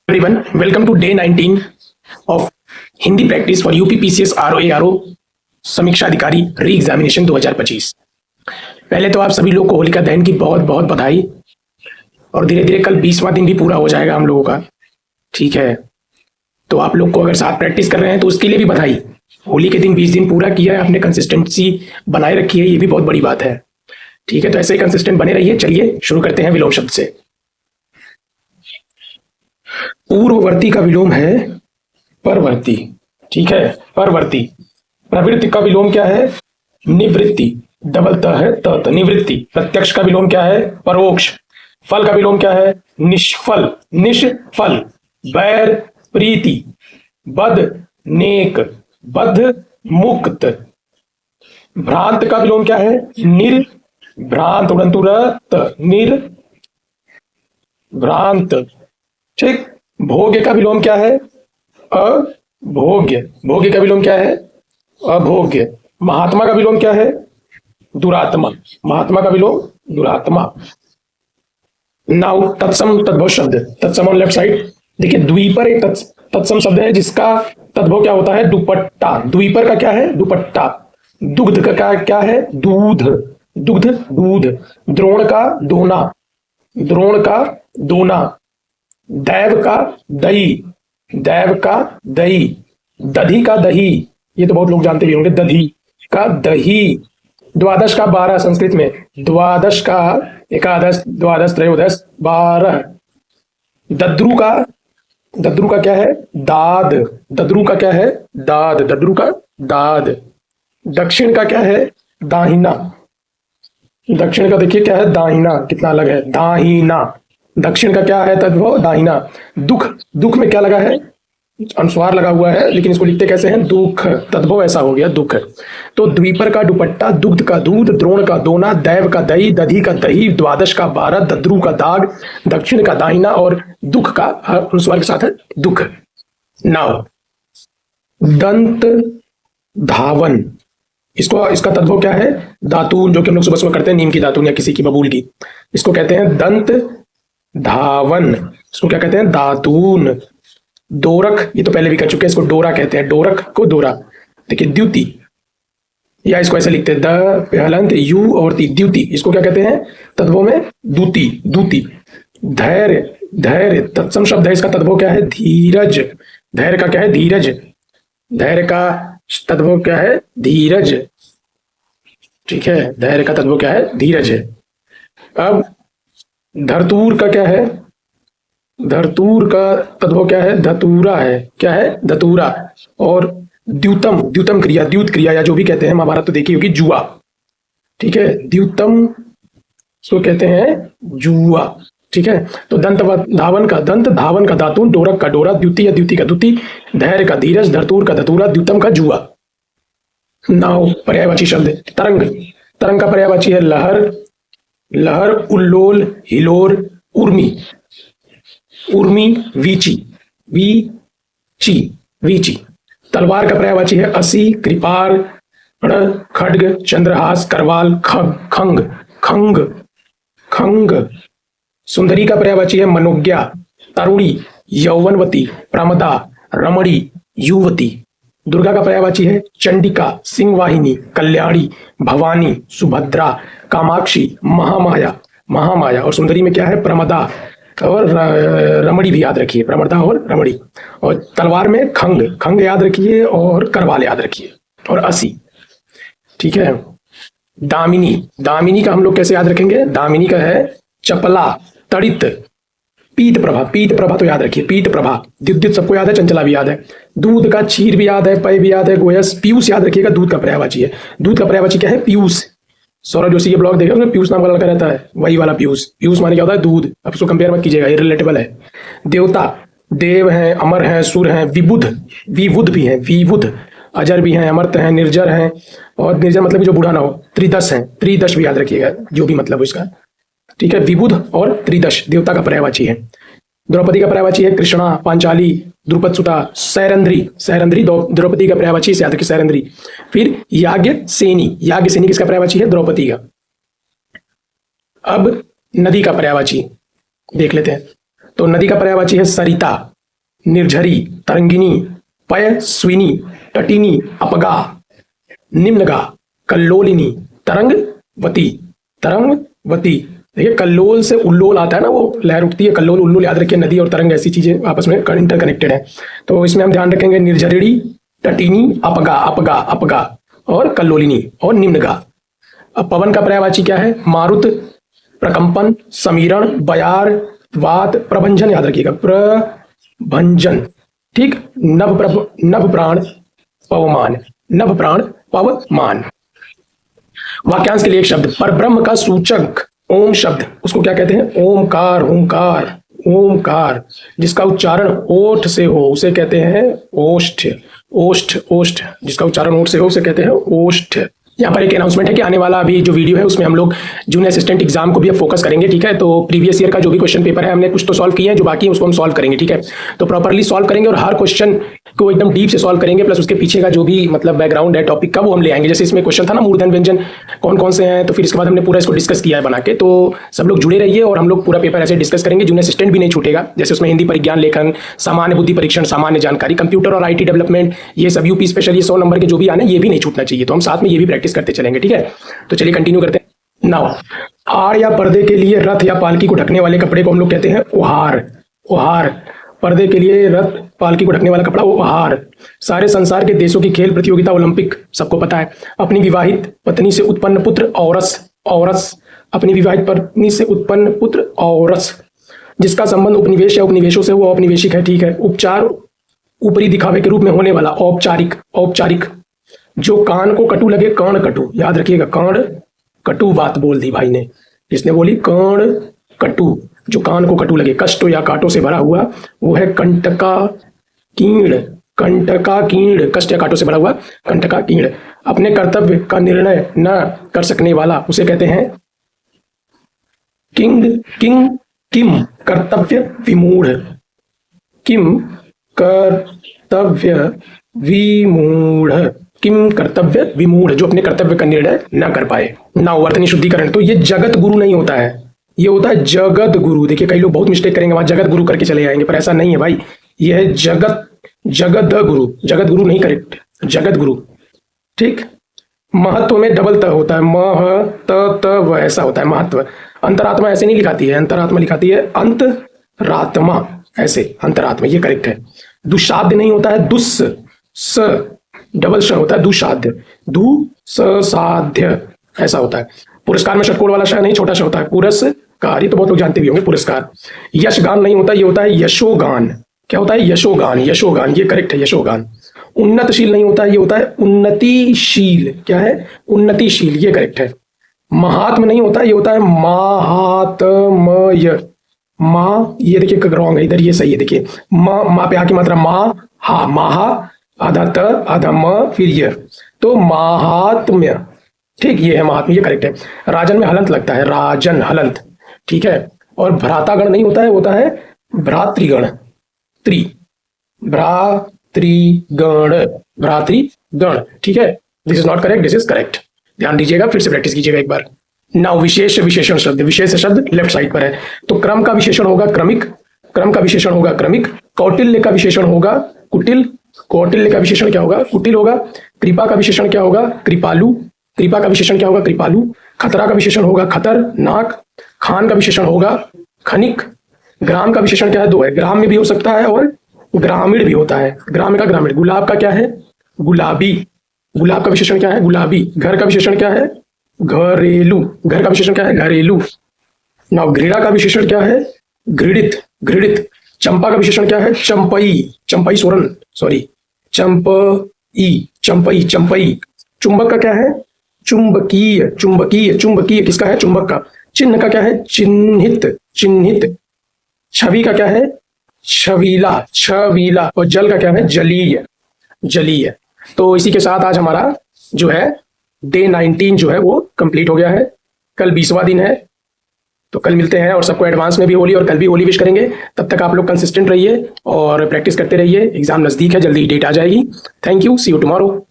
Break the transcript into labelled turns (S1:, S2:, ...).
S1: Everyone, welcome to day 19 of Hindi practice for UP PCS RO समीक्षा अधिकारी re examination 2025। पहले तो आप सभी लोग को होलिका दहन की बहुत बहुत बधाई। और धीरे धीरे कल 20वां दिन भी पूरा हो जाएगा हम लोगों का, ठीक है। तो आप लोग को अगर साथ प्रैक्टिस कर रहे हैं तो उसके लिए भी बधाई। होली के दिन 20 दिन पूरा किया है आपने, कंसिस्टेंसी बनाए रखी है, ये भी बहुत बड़ी बात है, ठीक है। तो ऐसे ही कंसिस्टेंट बने रहिए। चलिए शुरू करते हैं विलोम शब्द से। पूर्ववर्ती का विलोम है परवर्ती, ठीक है, परवर्ती। प्रवृत्ति का विलोम क्या है? निवृत्ति, डबल त है त, निवृत्ति। प्रत्यक्ष का विलोम क्या है? परोक्ष। फल का विलोम क्या है? निष्फल, निष्फल। बैर प्रीति, बद नेक, बद्ध मुक्त। भ्रांत का विलोम क्या है? निर्भ्रांत, उड़ंतुरत, निर्भ्रांत, ठीक। भोग्य का विलोम क्या है? अभोग्य। भोग्य का विलोम क्या है? अभोग्य। महात्मा का विलोम क्या है? दुरात्मा। महात्मा का विलोम दुरात्मा। नाउ तत्सम तद्भव शब्द, तत्सम ऑन लेफ्ट साइड। देखिए द्विपर एक तत्सम शब्द है जिसका तद्भव क्या होता है? दुपट्टा। द्विपर का क्या है? दुपट्टा। दुग्ध का क्या है? दूध, दुग्ध, दूध। द्रोण का दोना, द्रोण का दोना। दैव का दही, दैव का दही। दधी का दही, ये तो बहुत लोग जानते भी होंगे, दधी का दही। द्वादश का 12 संस्कृत में, द्वादश का एकादश, द्वादश, त्रयोदश, 12। दद्रु का क्या है? दाद। दद्रु का क्या है? दाद, दद्रु का दाद। दक्षिण का क्या है? दाहिना। दक्षिण का देखिए क्या है? दाहिना। कितना अलग है? दाहिना। दक्षिण का क्या है तद्भव? दाहिना। दुख, दुख में क्या लगा है? अनुस्वार लगा हुआ है, लेकिन इसको लिखते कैसे हैं? दुख। तद्भव ऐसा हो गया, दुख। तो द्विपर का दुपट्टा, दुग्ध का दूध, द्रोण का दोना, दैव का दही, दधी का दही, द्वादश का 12, दद्रु का दाग, दक्षिण का दाहिना और दुख का अनुस्वार के साथ है दुख। नाउ दंत धावन, इसका तद्भव क्या है? दातून, जो कि हम लोग सुबह सुबह करते हैं, नीम की दातून या किसी की बबूल की, इसको कहते हैं दंत धावन। इसको क्या कहते हैं? दातून। दोरक, ये तो पहले भी कर चुके हैं, इसको डोरा कहते हैं, डोरक को डोरा। देखिए द्युति, या इसको ऐसे लिखते हैं द पहलंत यू और ती, द्युति। इसको क्या कहते हैं तद्भव में? दूती, दूती। धैर्य, धैर्य तत्सम शब्द है, इसका तद्भव क्या है? धीरज। धैर्य का क्या है? धीरज। धैर्य का तद्भव क्या है? धीरज, ठीक है। धैर्य का तद्भव क्या है? धीरज है। अब धरतूर का क्या है? धरतूर का तद्भव क्या है? धतूरा है। क्या है? धतूरा। और द्युतम, द्युतम क्रिया, द्युत क्रिया या जो भी कहते हैं, महाभारत तो देखी होगी, जुआ, ठीक है। द्युतम इसको कहते हैं जुआ, ठीक है। तो दंत धावन का दंत, धावन का दातून, डोरक का डोरा, द्युति या द्युति का द्युति, धैर्य का धीरज, धरतूर का धतूरा, द्युतम का जुआ। नाउ पर्यायवाची शब्द तरंग। तरंग का पर्यायवाची है लहर, लहर, उल्लोल, हिलोर, उर्मी। उर्मी, वीची, वीची, वीची। तलवार का पर्यायवाची है असी, कृपार, खड्ग, चंद्रहास, करवाल, खग, खंग, खंग, खंग। सुंदरी का पर्यायवाची है मनोज्ञा, तरुणी, यौवनवती, प्रमदा, रमणी, युवती। दुर्गा का पर्यायवाची है चंडिका, सिंहवाहिनी, कल्याणी, भवानी, सुभद्रा, कामाक्षी, महामाया, महामाया। और सुंदरी में क्या है? प्रमदा और रमणी भी याद रखिए, प्रमदा और रमणी। और तलवार में खंग, खंग याद रखिए और करवाल याद रखिए और असी, ठीक है। दामिनी, दामिनी का हम लोग कैसे याद रखेंगे? दामिनी का है चपला, तड़ित, पीत प्रभा, पीत प्रभा तो याद रखिए, पीत प्रभा। द्युत सबको याद है, चंचला भी याद है। दूध का क्षीर भी याद है, पय भी याद है, गोयस। पीयूष याद रखिएगा, दूध का पर्यायवाची है। दूध का पर्यायवाची क्या है? पीयूष। सौरभ जोशी के ब्लॉग देखे, उसमें पीयूष नाम का लड़का रहता है, वही वाला पीयूष। पीयूष माने क्या होता है? दूध। अब उसको कंपेयर मत कीजिएगा, इरिलेटेबल है। देवता, देव हैं, अमर हैं, सुर हैं, विबुध, विबुध भी हैं, विबुध। अजर भी हैं, अमर्त हैं, निर्जर हैं। और निर्जर मतलब जो बूढ़ा ना हो। त्रिदश हैं, त्रिदश भी याद रखिएगा, जो भी मतलब हो इसका, ठीक है। विबुध और त्रिदश देवता का पर्यायवाची है। द्रौपदी का पर्यायवाची है कृष्णा, पांचाली, द्रुपद सुता, सैरंध्री, सैरंध्री द्रौपदी का पर्यायवाची से याद रखिए, सैरंध्री। फिर याज्ञ सेनी, याज्ञ सेनी किसका पर्यायवाची है? द्रौपदी का। अब नदी का पर्यायवाची देख लेते हैं। तो नदी का पर्यायवाची है सरिता, निर्झरी, तरंगिनी, पयस्विनी, तटिनी, अपगा, निम्नगा, कल्लोलिनी, तरंगवती, तरंगवती। देखिए कल्लोल से उल्लोल आता है ना, वो लहर उठती है, कल्लोल उल्लोल याद रखिए, नदी और तरंग ऐसी चीजें आपस में इंटरकनेक्टेड है। तो इसमें हम ध्यान रखेंगे निर्झरिणी, तटिनी, अपगा, अपगा, अपगा और कल्लोलिनी और निम्नगा। अब पवन का पर्यायवाची क्या है? मारुत, प्रकंपन, समीरण, बयार, वात, प्रभंजन याद रखिएगा, प्रभंजन। ठीक, नभ प्राण पवमान, नभ प्राण पवमान। वाक्यांश के लिए एक शब्द, परब्रह्म का सूचक ओम शब्द, उसको क्या कहते हैं? ओमकार, ओमकार, ओमकार। जिसका उच्चारण ओठ से हो उसे कहते हैं ओष्ठ, ओष्ठ, ओष्ठ। जिसका उच्चारण ओठ से हो उसे कहते हैं ओष्ठ। यहाँ पर एक अनाउंसमेंट है कि आने वाला अभी जो वीडियो है उसमें हम लोग जूनियर असिस्टेंट एग्जाम को भी अब फोकस करेंगे, ठीक है। तो प्रीवियस ईयर का जो भी क्वेश्चन पेपर है हमने कुछ तो सॉल्व किए हैं, जो बाकी है उसको हम सॉल्व करेंगे, ठीक है। तो प्रॉपरली सॉल्व करेंगे और हर क्वेश्चन को एकदम डीप से सॉल्व करेंगे, प्लस उसके पीछे का जो भी मतलब बैकग्राउंड है टॉपिक का वो हम ले आएंगे। जैसे इसमें क्वेश्चन था ना मूर्धन व्यंजन कौन कौन से हैं, तो फिर इसके बाद हमने पूरा इसको डिस्कस किया है बना के। तो सब लोग जुड़े रहिए और हम लोग पूरा पेपर ऐसे डिस्कस करेंगे, जूनियर असिस्टेंट भी नहीं छूटेगा। जैसे उसमें हिंदी परिज्ञान लेखन, सामान्य बुद्धि परीक्षण, सामान्य जानकारी, कंप्यूटर और IT डेवलपमेंट, ये सब यूपी स्पेशल, ये 100 नंबर के जो भी आने ये भी नहीं छूटना चाहिए। तो हम साथ में ये भी प्रैक्टिस करते चलेंगे, ठीक है। तो चलिए कंटिन्यू करते हैं। नाउ आड़ या पर्दे के लिए रथ या पालकी को ढकने वाले कपड़े को हम लोग कहते हैं ओहार, ओहार। पर्दे के लिए रथ पालकी को ढकने वाला कपड़ा ओहार। सारे संसार के देशों की खेल प्रतियोगिता ओलंपिक, सबको पता है। अपनी विवाहित पत्नी से उत्पन्न पुत्र औरस, औरस। अपनी विवाहित पत्नी से उत्पन्न पुत्र औरस। जिसका संबंध उपनिवेश या उपनिवेशों से वो औपनिवेशिक है, ठीक है। उपचार ऊपरी दिखावे के रूप में होने वाला, औपचारिक, औपचारिक। जो कान को कटु लगे, कर्ण कटु, याद रखिएगा, कर्ण कटु बात बोल दी भाई ने, जिसने बोली कर्ण कटु, जो कान को कटु लगे, कष्ट या कांटों से भरा हुआ, वो है कंटका कीड़, कंटका कीड़, कष्ट या कांटों से भरा हुआ कंटका कीड़। अपने कर्तव्य का निर्णय न कर सकने वाला उसे कहते हैं किंग, किंग, किम कर्तव्य विमूढ़, किम कर्तव्य विमूढ़, किम कर्तव्य विमूढ़, जो अपने कर्तव्य का निर्णय न कर पाए। ना वर्तनी शुद्धिकरण, तो ये जगत गुरु नहीं होता है, ये होता है जगत गुरु। देखिए कई लोग बहुत मिस्टेक करेंगे, वहां जगत गुरु करके चले जाएंगे, पर ऐसा नहीं है भाई, ये है जगत, जगत गुरु, जगत गुरु नहीं, करेक्ट, जगत गुरु, ठीक। महत्व में डबल त होता है, मह त व ऐसा होता है महत्व। अंतरात्मा ऐसे नहीं लिखाती है, अंतरात्मा लिखाती है अंतरात्मा, ऐसे अंतरात्मा, ये करेक्ट है। दुशाद्य नहीं होता है, दुस स डबल श होता है, दुशाद्य, दुसाध्य ऐसा होता है। पुरस्कार में षटकोण वाला श नहीं, छोटा श होता है, पुरस्कार, ये तो बहुत लोग जानते भी होंगे, पुरस्कार। यशगान नहीं होता, ये होता है यशोगान। क्या होता है? यशोगान, यशोगान, ये करेक्ट है, यशोगान। उन्नतशील नहीं होता, ये होता है उन्नतिशील। क्या है? उन्नतिशील, ये करेक्ट है। महात्म नहीं होता, ये होता है महात्मय। माँ, ये देखिए रॉन्ग है, इधर ये सही है, देखिए माँ पे आ की मात्रा मा, हा, माहा, आधा त आधा म, फिर य, तो महात्म्य, ठीक, ये है महात्म्य, ये करेक्ट है। राजन में हलंत लगता है, राजन, हलंत, ठीक है। और भ्रातागण नहीं होता है, होता है भ्रातृगण, त्रि, भ्रातृगण, भ्रातृगण, ठीक है। This is not correct, this is correct, ध्यान दीजिएगा, फिर से प्रैक्टिस कीजिएगा एक बार। नाउ विशेष विशेषण शब्द, विशेष शब्द लेफ्ट साइड पर है, तो क्रम का विशेषण होगा क्रमिक, क्रम का विशेषण होगा क्रमिक। कौटिल्य का विशेषण होगा कुटिल, कौटिल्य का विशेषण क्या होगा? कुटिल होगा। कृपा का विशेषण क्या होगा? कृपालु, कृपा का विशेषण क्या होगा? कृपालु। खतरा का विशेषण होगा खतरनाक। खान का विशेषण होगा खनिक। ग्राम का विशेषण क्या है? दो है, ग्राम में भी हो सकता है और ग्रामीण भी होता है, ग्राम का ग्रामीण। गुलाब का क्या है? गुलाबी, गुलाब का विशेषण क्या है? गुलाबी। घर का विशेषण क्या है? घरेलू, घर का विशेषण क्या है? घरेलू। नाउ घृणा का विशेषण क्या है? घृणित, घृणित। चंपा का विशेषण क्या है? चंपई, चंपई सोरन, सॉरी, चंपई, चंपई, चंपई। चुंबक का क्या है? चुंबकीय, चुंबकीय, चुंबकीय किसका है? चुंबक का। चिन्ह का क्या है? चिन्हित, चिन्हित। छवि का क्या है? छवीला, छवीला। और जल का क्या है? जलीय, जलीय। तो इसी के साथ आज हमारा जो है डे 19 जो है वो कंप्लीट हो गया है। कल 20वां दिन है, तो कल मिलते हैं और सबको एडवांस में भी होली और कल भी होली विश करेंगे। तब तक आप लोग कंसिस्टेंट रहिए और प्रैक्टिस करते रहिए। एग्जाम नजदीक है, जल्दी डेट आ जाएगी। Thank you, see you tomorrow.